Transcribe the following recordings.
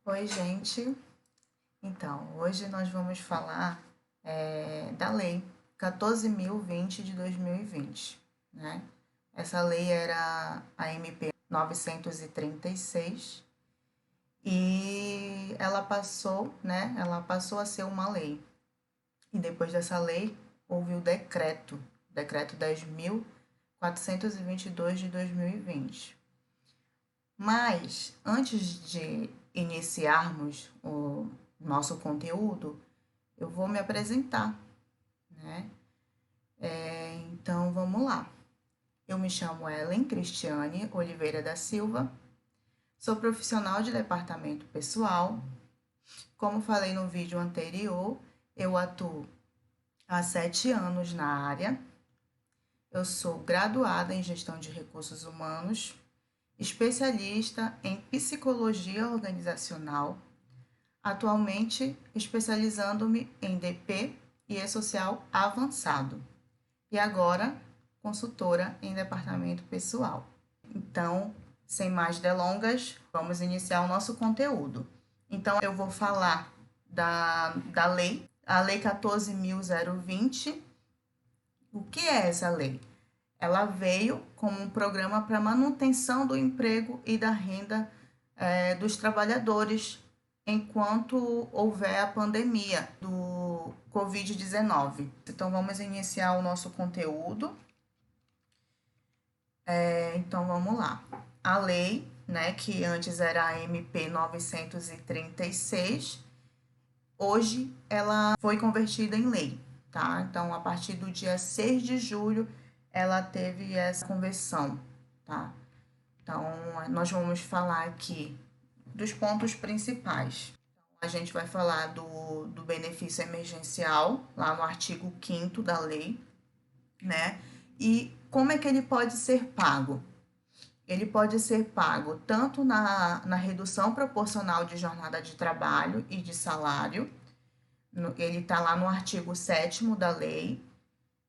Oi, gente. Então, hoje nós vamos falar da Lei 14.020 de 2020, né? Essa lei era a MP 936 e ela passou, né? Ela passou a ser uma lei. E depois dessa lei houve o decreto 10.422 de 2020. Mas, antes de iniciarmos o nosso conteúdo, eu vou me apresentar, né? Então, vamos lá. Eu me chamo Ellen Cristiane Oliveira da Silva, sou profissional de departamento pessoal. Como falei no vídeo anterior, eu atuo há 7 anos na área. Eu sou graduada em gestão de recursos humanos, especialista em psicologia organizacional, atualmente especializando-me em DP e E-Social avançado, e agora consultora em departamento pessoal. Então, sem mais delongas, vamos iniciar o nosso conteúdo. Então, eu vou falar da lei, a Lei 14.020. O que é essa lei? Ela veio como um programa para manutenção do emprego e da renda dos trabalhadores enquanto houver a pandemia do Covid-19. Então, vamos iniciar o nosso conteúdo. Então, vamos lá. A lei, né, que antes era a MP 936, hoje ela foi convertida em lei, tá? Então, a partir do dia 6 de julho, ela teve essa conversão, tá? Então, nós vamos falar aqui dos pontos principais. A gente vai falar do benefício emergencial, lá no artigo 5º da lei, né? E como é que ele pode ser pago? Ele pode ser pago tanto na redução proporcional de jornada de trabalho e de salário, ele está lá no artigo 7º da lei,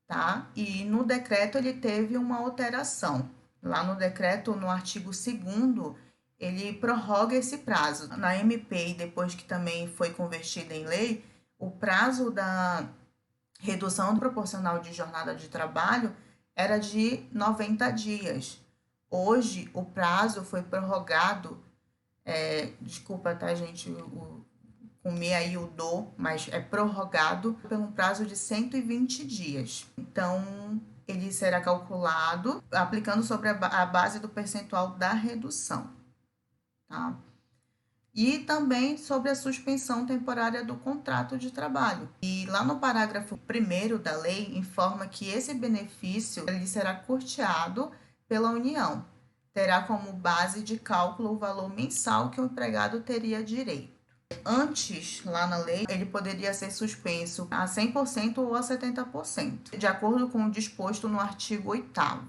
tá? E no decreto ele teve uma alteração. Lá no decreto, no artigo 2º, ele prorroga esse prazo. Na MP, depois que também foi convertida em lei, o prazo da redução proporcional de jornada de trabalho era de 90 dias. Hoje, o prazo foi prorrogado, desculpa, tá, gente, comer aí o do, mas é prorrogado por um prazo de 120 dias. Então, ele será calculado aplicando sobre a base do percentual da redução, tá? E também sobre a suspensão temporária do contrato de trabalho. E lá no parágrafo 1º da lei informa que esse benefício ele será custeado pela União. Terá como base de cálculo o valor mensal que o empregado teria direito. Antes, lá na lei, ele poderia ser suspenso a 100% ou a 70%, de acordo com o disposto no artigo 8º.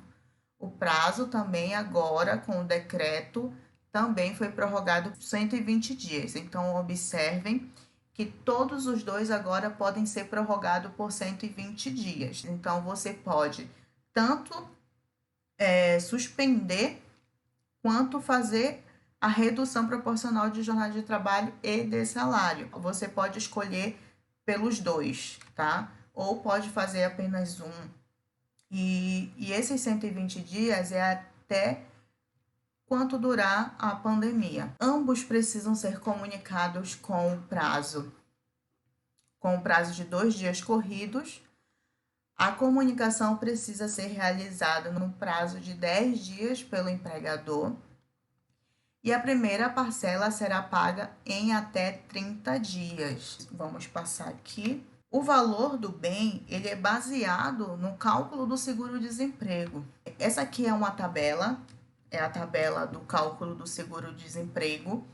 O prazo também agora, com o decreto, também foi prorrogado por 120 dias. Então, observem que todos os dois agora podem ser prorrogados por 120 dias. Então, você pode tanto suspender quanto fazer a redução proporcional de jornada de trabalho e de salário. Você pode escolher pelos dois, tá? Ou pode fazer apenas um. E esses 120 dias é até quanto durar a pandemia. Ambos precisam ser comunicados com o prazo de 2 dias corridos. A comunicação precisa ser realizada no prazo de 10 dias pelo empregador. E a primeira parcela será paga em até 30 dias. Vamos passar aqui. O valor do bem, ele é baseado no cálculo do seguro-desemprego. Essa aqui é uma tabela, é a tabela do cálculo do seguro-desemprego.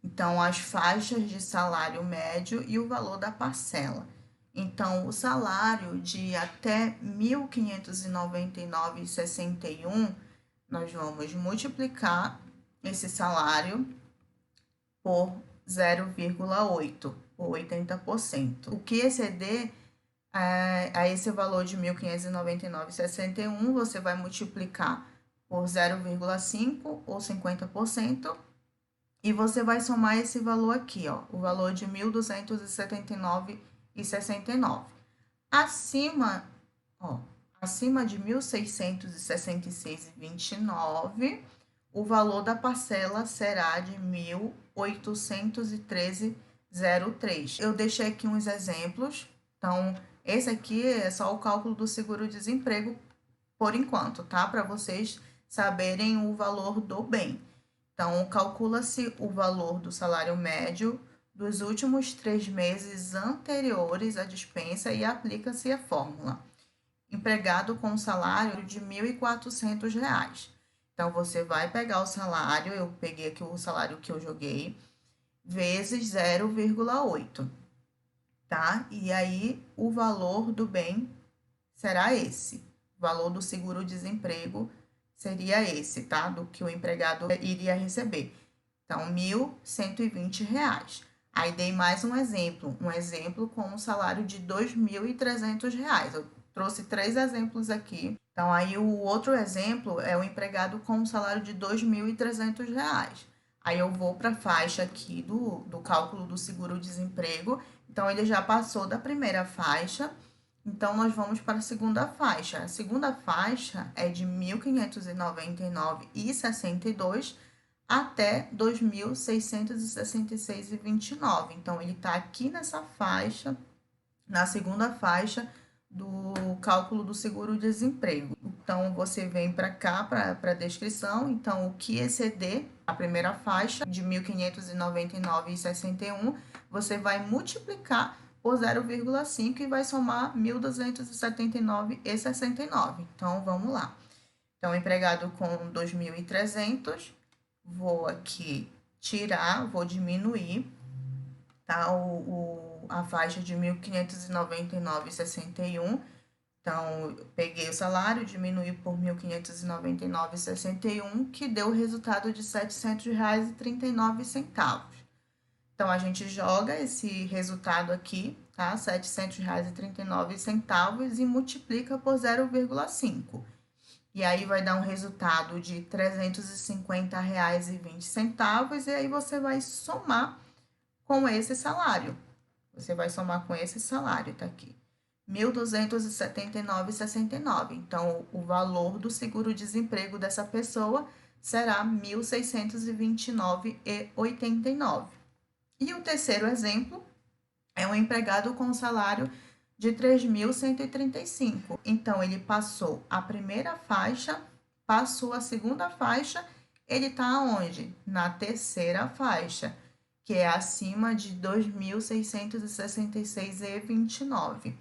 Então, as faixas de salário médio e o valor da parcela. Então, o salário de até R$ 1.599,61, nós vamos multiplicar esse salário por 0,8, ou 80%. O que exceder a esse valor de 1.599,61, você vai multiplicar por 0,5 ou 50%, E você vai somar esse valor aqui, ó, o valor de 1.279,69. Acima, ó, acima de 1.666,29, o valor da parcela será de 1.813,03. Eu deixei aqui uns exemplos. Então, esse aqui é só o cálculo do seguro-desemprego por enquanto, tá? Para vocês saberem o valor do bem. Então, calcula-se o valor do salário médio dos últimos 3 meses anteriores à dispensa e aplica-se a fórmula. Empregado com salário de R$ 1.400. Então, você vai pegar o salário, eu peguei aqui o salário que eu joguei, vezes 0,8, tá? E aí, o valor do bem será esse. O valor do seguro-desemprego seria esse, tá? Do que o empregado iria receber. Então, R$ 1.120. Aí dei mais um exemplo com um salário de R$ 2.300. Eu trouxe 3 exemplos aqui. Então, aí o outro exemplo é o empregado com um salário de R$ 2.300. Aí eu vou para a faixa aqui do cálculo do seguro-desemprego. Então, ele já passou da primeira faixa. Então, nós vamos para a segunda faixa. A segunda faixa é de R$ 1.599,62 até R$ 2.666,29. Então, ele está aqui nessa faixa, na segunda faixa do cálculo do seguro-desemprego. Então, você vem para cá, para a descrição. Então, o que exceder a primeira faixa de 1.599,61, você vai multiplicar por 0,5 e vai somar 1.279,69. Então, vamos lá. Então, empregado com 2.300, vou aqui tirar, vou diminuir, tá? A faixa de 1.599,61. Então, eu peguei o salário, diminui por 1.599,61, que deu o resultado de R$ 700,39. Então, a gente joga esse resultado aqui, tá? R$ 700,39 e multiplica por 0,5. E aí vai dar um resultado de R$ 350,20. E aí você vai somar com esse salário. Você vai somar com esse salário, tá aqui. R$ 1.279,69. Então, o valor do seguro-desemprego dessa pessoa será R$ 1.629,89. E o terceiro exemplo é um empregado com salário de R$ 3.135. Então, ele passou a primeira faixa, passou a segunda faixa, ele está onde? Na terceira faixa, que é acima de R$ 2.666,29.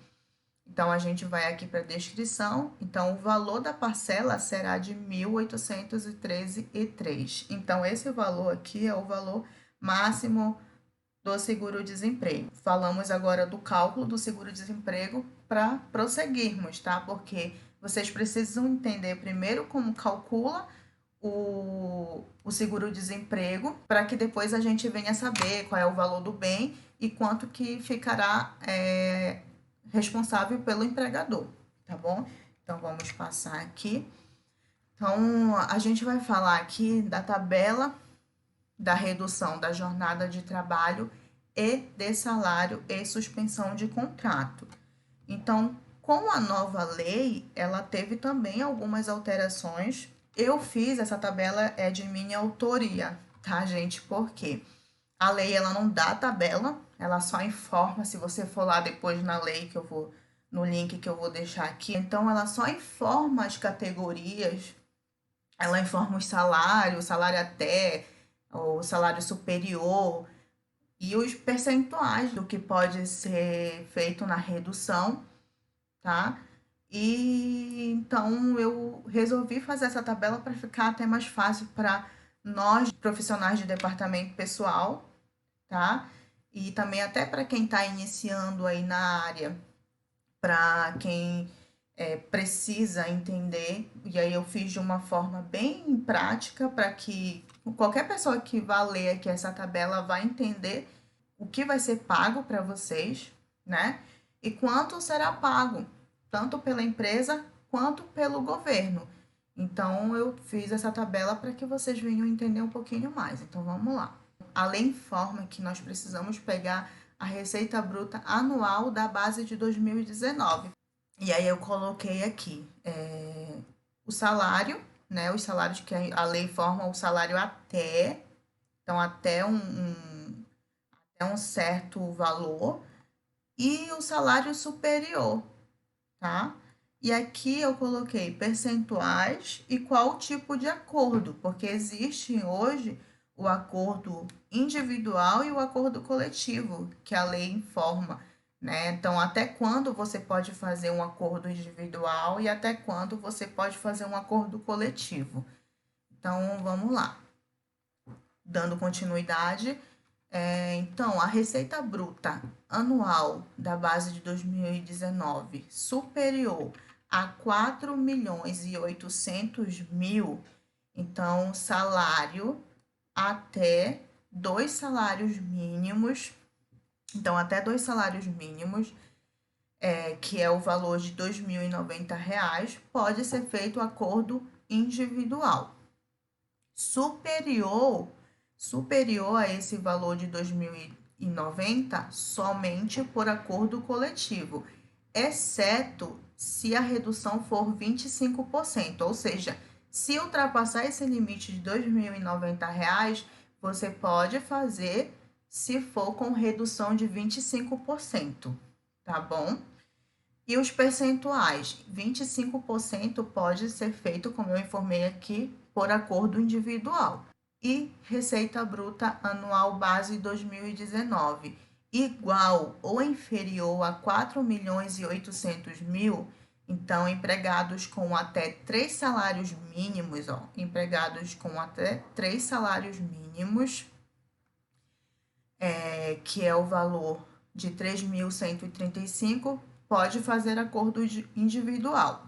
Então, a gente vai aqui para a descrição. Então, o valor da parcela será de R$ 1.813,03. Então, esse valor aqui é o valor máximo do seguro-desemprego. Falamos agora do cálculo do seguro-desemprego para prosseguirmos, tá? Porque vocês precisam entender primeiro como calcula o seguro-desemprego, para que depois a gente venha saber qual é o valor do bem e quanto que ficará responsável pelo empregador, tá bom? Então, vamos passar aqui. Então, a gente vai falar aqui da tabela da redução da jornada de trabalho e de salário e suspensão de contrato. Então, com a nova lei, ela teve também algumas alterações. Eu fiz essa tabela, é de minha autoria, tá, gente? Porque a lei, ela não dá tabela, ela só informa. Se você for lá depois na lei, que eu vou, no link que eu vou deixar aqui, então ela só informa as categorias, ela informa os salários, salário até, o salário superior e os percentuais do que pode ser feito na redução, tá? E então eu resolvi fazer essa tabela para ficar até mais fácil para nós profissionais de departamento pessoal, tá? E também até para quem está iniciando aí na área, para quem precisa entender. E aí eu fiz de uma forma bem prática para que qualquer pessoa que vá ler aqui essa tabela vai entender o que vai ser pago para vocês, né? E quanto será pago, tanto pela empresa quanto pelo governo. Então, eu fiz essa tabela para que vocês venham entender um pouquinho mais. Então, vamos lá. a lei informa que nós precisamos pegar a receita bruta anual da base de 2019. E aí eu coloquei aqui o salário, né? Os salários que a lei informa, o salário até, então até um certo valor, e o salário superior, tá? E aqui eu coloquei percentuais e qual tipo de acordo, porque existe hoje o acordo individual e o acordo coletivo, que a lei informa, né? Então, até quando você pode fazer um acordo individual e até quando você pode fazer um acordo coletivo. Então, vamos lá. Dando continuidade, então, a receita bruta anual da base de 2019 superior a 4.800.000, então, salário até 2 salários mínimos, então, até 2 salários mínimos, que é o valor de R$ 2.090, pode ser feito acordo individual. Superior a esse valor de 2.090 somente por acordo coletivo, exceto se a redução for 25%, ou seja, se ultrapassar esse limite de R$ 2.090, você pode fazer se for com redução de 25%, tá bom? E os percentuais, 25% pode ser feito, como eu informei aqui, por acordo individual. E receita bruta anual base 2019, igual ou inferior a 4.800.000, então empregados com até 3 salários mínimos, empregados com até 3 salários mínimos, que é o valor de 3.135, pode fazer acordo individual.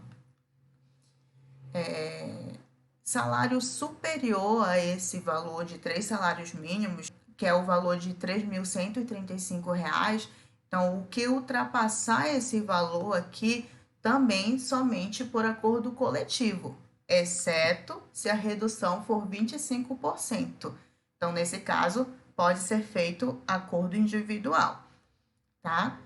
Salário superior a esse valor de 3 salários mínimos, que é o valor de R$ 3.135, então, o que ultrapassar esse valor aqui, também somente por acordo coletivo, exceto se a redução for 25%. Então, nesse caso, pode ser feito acordo individual, tá?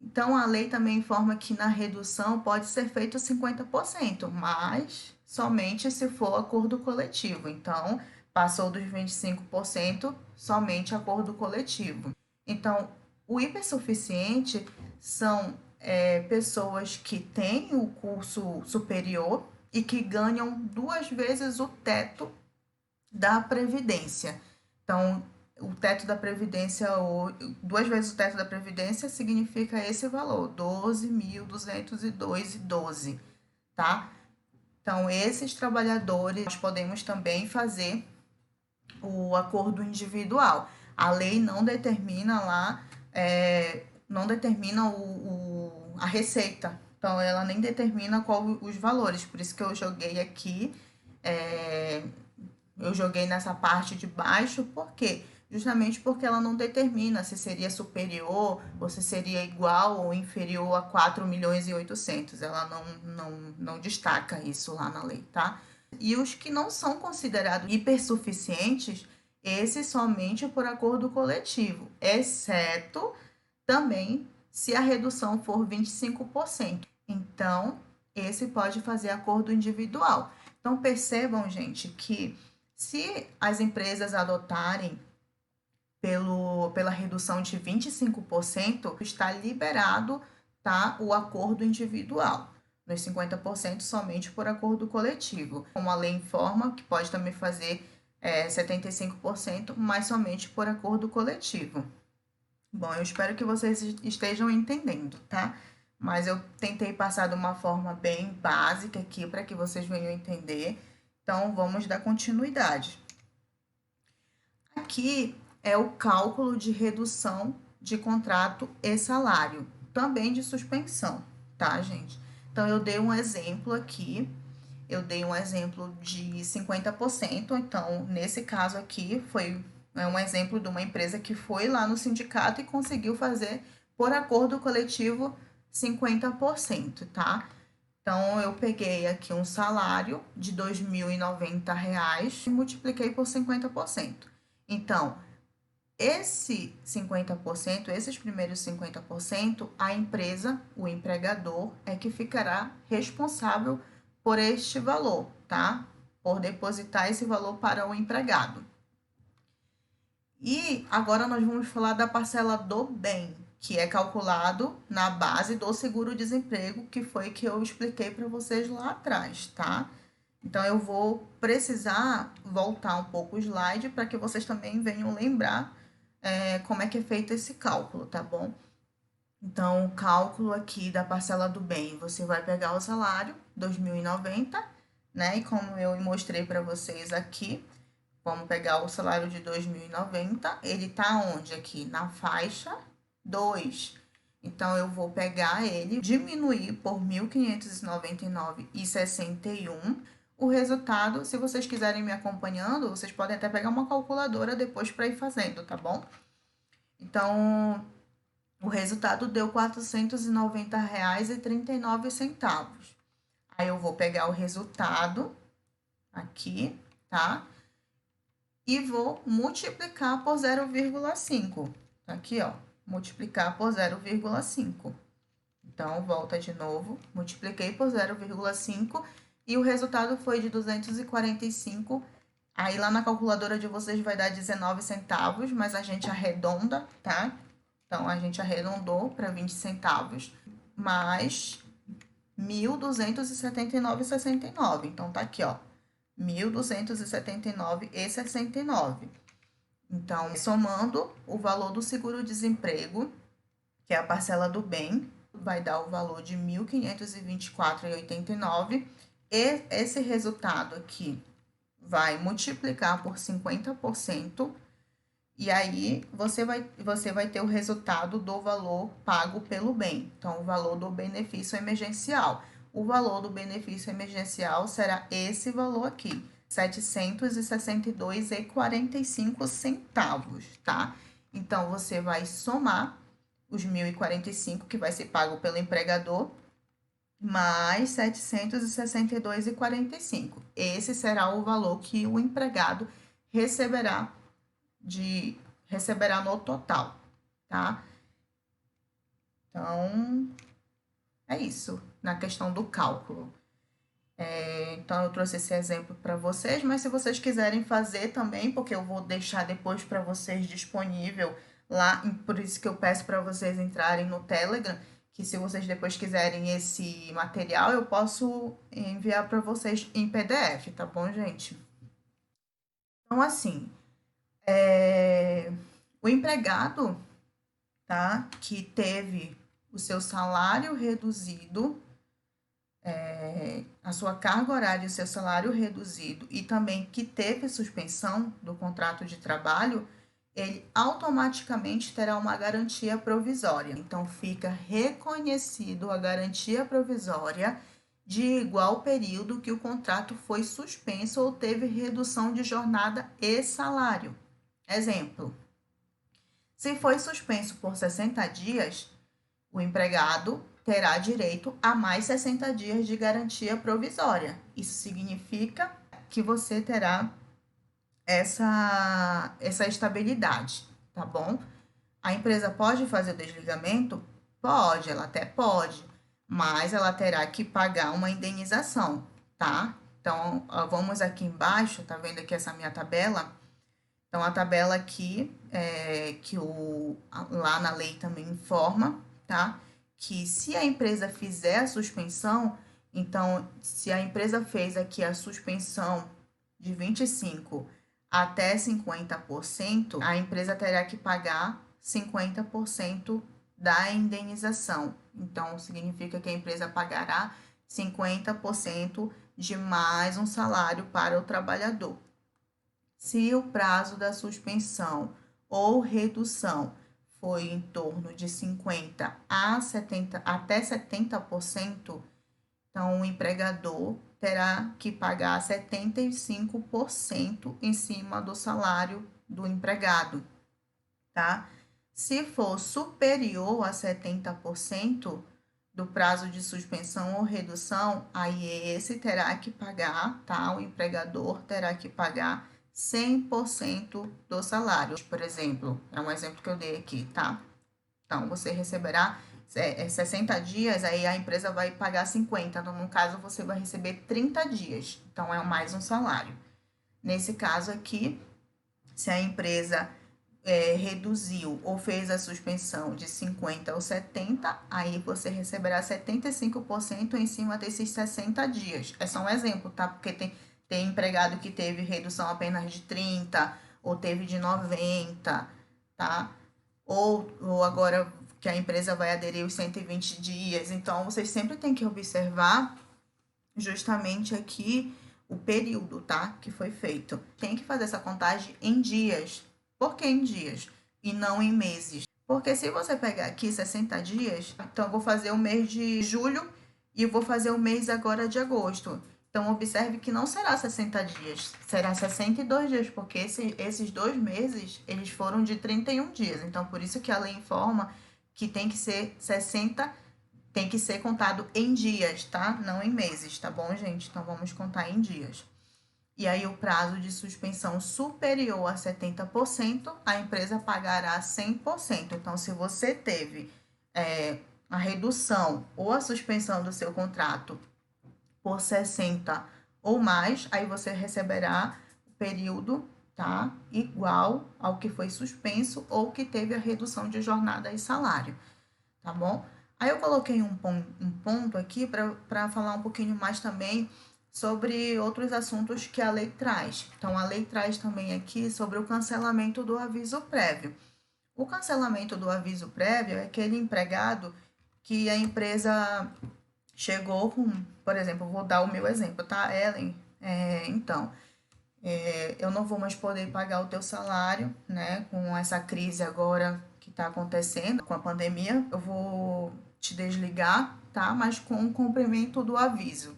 Então, a lei também informa que na redução pode ser feito 50%, mas somente se for acordo coletivo. Então, passou dos 25%, somente acordo coletivo. Então, o hipersuficiente são pessoas que têm o curso superior e que ganham 2 vezes o teto da Previdência. Então, o teto da Previdência, 2 vezes o teto da Previdência significa esse valor, 12.202,12, tá? Então, esses trabalhadores, nós podemos também fazer o acordo individual. A lei não determina lá, não determina a receita, então ela nem determina qual os valores, por isso que eu joguei aqui, eu joguei nessa parte de baixo, por quê? Justamente porque ela não determina se seria superior ou se seria igual ou inferior a 4.800.000. Ela não destaca isso lá na lei, tá? E os que não são considerados hipersuficientes, esses somente por acordo coletivo, exceto também se a redução for 25%. Então, esse pode fazer acordo individual. Então, percebam, gente, que se as empresas adotarem pela redução de 25%, está liberado, tá, o acordo individual. Nos 50% somente por acordo coletivo. Como a lei informa, que pode também fazer 75%, mas somente por acordo coletivo. Bom, eu espero que vocês estejam entendendo, tá? Mas eu tentei passar de uma forma bem básica aqui para que vocês venham entender. Então, vamos dar continuidade. Aqui é o cálculo de redução de contrato e salário, também de suspensão, tá, gente? Então, eu dei um exemplo aqui, eu dei um exemplo de 50%, então, nesse caso aqui, foi um exemplo de uma empresa que foi lá no sindicato e conseguiu fazer, por acordo coletivo, 50%, tá? Então, eu peguei aqui um salário de R$ 2.090 e multipliquei por 50%. Então, esse 50%, esses primeiros 50%, a empresa, o empregador, é que ficará responsável por este valor, tá? Por depositar esse valor para o empregado. E agora nós vamos falar da parcela do bem, que é calculado na base do seguro-desemprego, que foi que eu expliquei para vocês lá atrás, tá? Então, eu vou precisar voltar um pouco o slide para que vocês também venham lembrar como é que é feito esse cálculo, tá bom? Então, o cálculo aqui da parcela do bem, você vai pegar o salário, 2.090, né? E como eu mostrei para vocês aqui, vamos pegar o salário de 2.090, ele tá onde aqui? Na faixa 2. Então, eu vou pegar ele, diminuir por 1.599,61. O resultado, se vocês quiserem me acompanhando, vocês podem até pegar uma calculadora depois para ir fazendo, tá bom? Então, o resultado deu R$ 490,39. Aí, eu vou pegar o resultado aqui, tá? E vou multiplicar por 0,5. Aqui, ó, multiplicar por 0,5. Então, volta de novo, multipliquei por 0,5 e o resultado foi de 245. Aí, lá na calculadora de vocês vai dar 19 centavos, mas a gente arredonda, tá? Então, a gente arredondou para 20 centavos, mais 1.279,69. Então, tá aqui, ó, 1.279,69. Então, somando o valor do seguro-desemprego, que é a parcela do bem, vai dar o valor de 1.524,89. E esse resultado aqui vai multiplicar por 50%, e aí você vai ter o resultado do valor pago pelo bem. Então, o valor do benefício emergencial. O valor do benefício emergencial será esse valor aqui, R$ 762,45, tá? Então, você vai somar os 1.045, que vai ser pago pelo empregador, mais 762,45. Esse será o valor que o empregado receberá no total, tá? Então, é isso, na questão do cálculo. Então, eu trouxe esse exemplo para vocês, mas se vocês quiserem fazer também, porque eu vou deixar depois para vocês disponível lá, por isso que eu peço para vocês entrarem no Telegram, que se vocês depois quiserem esse material, eu posso enviar para vocês em PDF, tá bom, gente? Então, assim, o empregado, tá, que teve o seu salário reduzido, a sua carga horária e o seu salário reduzido, e também que teve suspensão do contrato de trabalho, ele automaticamente terá uma garantia provisória. Então, fica reconhecido a garantia provisória de igual período que o contrato foi suspenso ou teve redução de jornada e salário. Exemplo: se foi suspenso por 60 dias, o empregado terá direito a mais 60 dias de garantia provisória. Isso significa que você terá essa estabilidade, tá bom? A empresa pode fazer o desligamento? Pode, ela até pode, mas ela terá que pagar uma indenização, tá? Então, vamos aqui embaixo, tá vendo aqui essa minha tabela? Então, a tabela aqui, que lá na lei também informa, tá? Que se a empresa fizer a suspensão, então, se a empresa fez aqui a suspensão de 25% até 50%, a empresa terá que pagar 50% da indenização. Então, significa que a empresa pagará 50% de mais um salário para o trabalhador. Se o prazo da suspensão ou redução foi em torno de 50% até 70%, então o empregador terá que pagar 75% em cima do salário do empregado, tá? Se for superior a 70% do prazo de suspensão ou redução, aí esse terá que pagar, tá? O empregador terá que pagar 100% do salário. Por exemplo, é um exemplo que eu dei aqui, tá? Então, você receberá 60 dias, aí a empresa vai pagar 50. Então, no caso, você vai receber 30 dias. Então, é mais um salário. Nesse caso aqui, se a empresa reduziu ou fez a suspensão de 50 ou 70, aí você receberá 75% em cima desses 60 dias. É só um exemplo, tá? Porque tem empregado que teve redução apenas de 30 ou teve de 90, tá? Ou agora que a empresa vai aderir os 120 dias. Então, vocês sempre têm que observar justamente aqui o período, tá? Que foi feito. Tem que fazer essa contagem em dias. Por que em dias? E não em meses. Porque se você pegar aqui 60 dias, então eu vou fazer o mês de julho e vou fazer o mês agora de agosto. Então, observe que não será 60 dias, será 62 dias, porque esses 2 meses, eles foram de 31 dias. Então, por isso que a lei informa que tem que ser 60, tem que ser contado em dias, tá? Não em meses, tá bom, gente? Então, vamos contar em dias. E aí, o prazo de suspensão superior a 70%, a empresa pagará 100%. Então, se você teve a redução ou a suspensão do seu contrato por 60 ou mais, aí você receberá o período, tá? Igual ao que foi suspenso ou que teve a redução de jornada e salário, tá bom? Aí eu coloquei um ponto aqui para falar um pouquinho mais também sobre outros assuntos que a lei traz. Então, a lei traz também aqui sobre o cancelamento do aviso prévio. O cancelamento do aviso prévio é aquele empregado que a empresa chegou com, por exemplo, vou dar o meu exemplo, tá, Ellen? Então, eu não vou mais poder pagar o teu salário, né? Com essa crise agora que está acontecendo, com a pandemia, eu vou te desligar, tá? Mas com o cumprimento do aviso.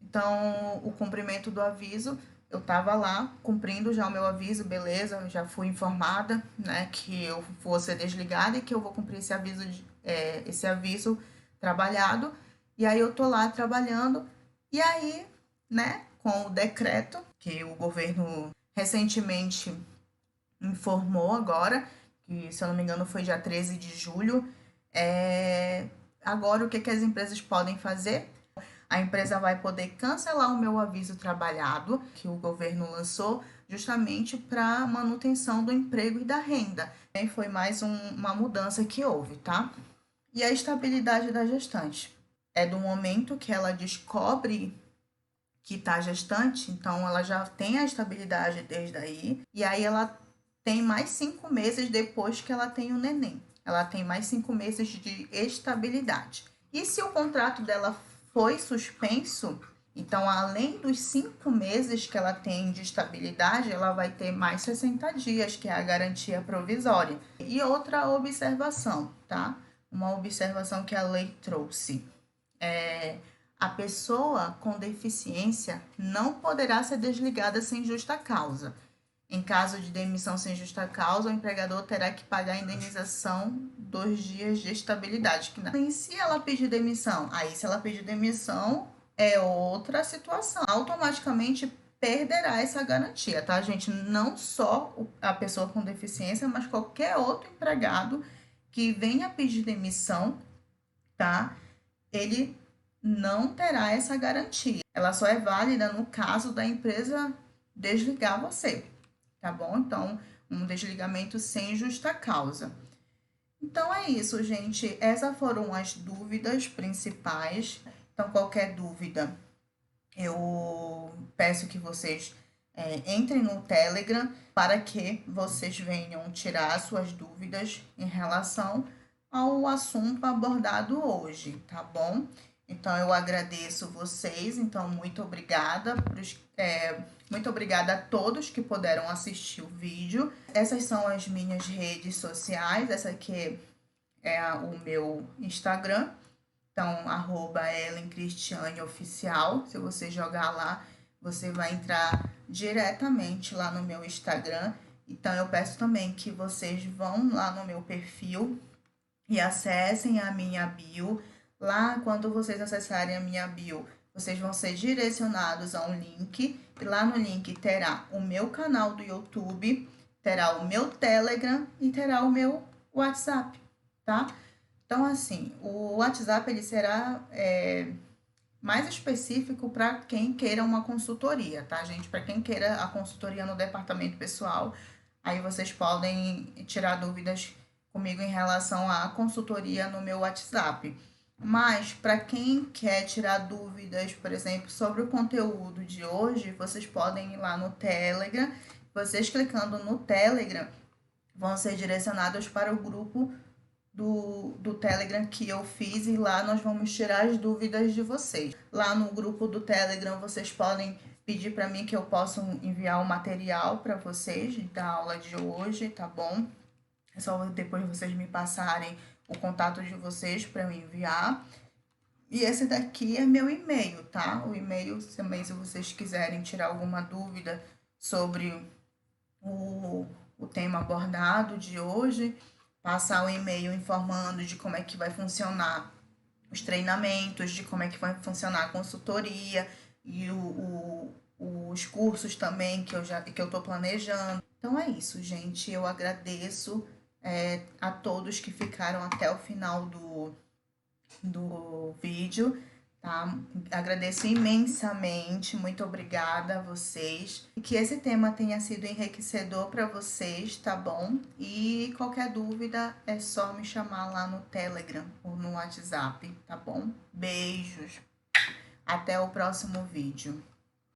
Então, o cumprimento do aviso, eu estava lá cumprindo já o meu aviso, beleza, já fui informada, né, que eu vou ser desligada e que eu vou cumprir esse aviso trabalhado. E aí eu tô lá trabalhando e aí, né, com o decreto que o governo recentemente informou agora, que se eu não me engano foi dia 13 de julho, agora o que as empresas podem fazer? A empresa vai poder cancelar o meu aviso trabalhado, que o governo lançou, justamente para manutenção do emprego e da renda. E foi mais uma mudança que houve, tá? E a estabilidade da gestante. É do momento que ela descobre que está gestante, então ela já tem a estabilidade desde aí, e aí ela tem mais 5 meses depois que ela tem o neném. Ela tem mais 5 meses de estabilidade. E se o contrato dela foi suspenso, então além dos 5 meses que ela tem de estabilidade, ela vai ter mais 60 dias, que é a garantia provisória. E outra observação, tá? Uma observação que a lei trouxe. A pessoa com deficiência não poderá ser desligada sem justa causa. Em caso de demissão sem justa causa, o empregador terá que pagar a indenização 2 dias de estabilidade. E se ela pedir demissão? Aí, se ela pedir demissão, é outra situação. Automaticamente perderá essa garantia, tá, gente? Não só a pessoa com deficiência, mas qualquer outro empregado que venha pedir demissão, tá? Ele não terá essa garantia. Ela só é válida no caso da empresa desligar você, tá bom? Então, um desligamento sem justa causa. Então, é isso, gente. Essas foram as dúvidas principais. Então, qualquer dúvida, eu peço que vocês entrem no Telegram para que vocês venham tirar suas dúvidas em relação ao assunto abordado hoje, tá bom? Então, eu agradeço vocês. Então, muito obrigada. Muito obrigada a todos que puderam assistir o vídeo. Essas são as minhas redes sociais. Essa aqui é o meu Instagram. Então, @EllenCristianeOficial. Se você jogar lá, você vai entrar diretamente lá no meu Instagram. Então, eu peço também que vocês vão lá no meu perfil e acessem a minha bio. Lá, quando vocês acessarem a minha bio, vocês vão ser direcionados a um link, e lá no link terá o meu canal do YouTube, terá o meu Telegram e terá o meu WhatsApp, tá? Então, assim, o WhatsApp ele será mais específico para quem queira uma consultoria, tá, gente? Para quem queira a consultoria no departamento pessoal, aí vocês podem tirar dúvidas comigo em relação à consultoria no meu WhatsApp. Mas para quem quer tirar dúvidas, por exemplo, sobre o conteúdo de hoje, vocês podem ir lá no Telegram. Vocês clicando no Telegram vão ser direcionados para o grupo do Telegram que eu fiz e lá nós vamos tirar as dúvidas de vocês. Lá no grupo do Telegram vocês podem pedir para mim que eu possa enviar o material para vocês da aula de hoje, tá bom? É só depois vocês me passarem o contato de vocês para eu enviar. E esse daqui é meu e-mail, tá? O e-mail, também se vocês quiserem tirar alguma dúvida sobre o tema abordado de hoje, passar o e-mail informando de como é que vai funcionar os treinamentos, de como é que vai funcionar a consultoria e os cursos também que eu tô planejando. Então é isso, gente. Eu agradeço a todos que ficaram até o final do vídeo, tá? Agradeço imensamente, muito obrigada a vocês. E que esse tema tenha sido enriquecedor para vocês, tá bom? E qualquer dúvida é só me chamar lá no Telegram ou no WhatsApp, tá bom? Beijos. Até o próximo vídeo.